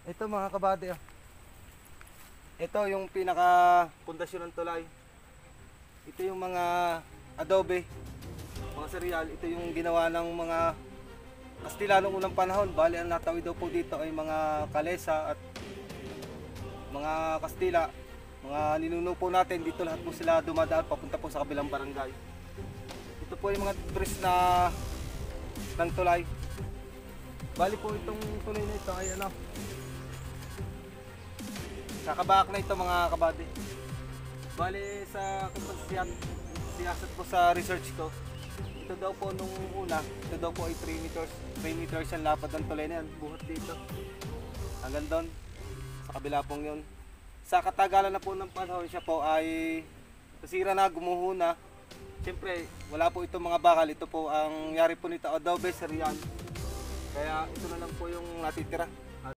Ito mga kabady, ah. Ito yung pinaka pundasyon ng tulay. Ito yung mga adobe, mga serial. Ito yung ginawa ng mga Kastila noong unang panahon. Bali ang natawid daw po dito ay mga Kalesa at mga Kastila. Mga ninuno po natin dito, lahat po sila dumadaan papunta po sa kabilang barangay. Ito po yung mga tourist na ng tulay. Bali po itong tulay na ito ay ano, kakabak na ito mga kabady. Bali sa siyasat po sa research ko, ito daw po nung una, ito daw po ay 3 meters. 3 meters yung lapad ng tulay na yan, buhat dito. Hanggang doon, sa kabila pong yun. Sa katagalan na po ng panahon, siya po ay nasira na, gumuho na. Siyempre, wala po itong mga bakal. Ito po ang yari po nito, adobe serial. Kaya ito na lang po yung natitira.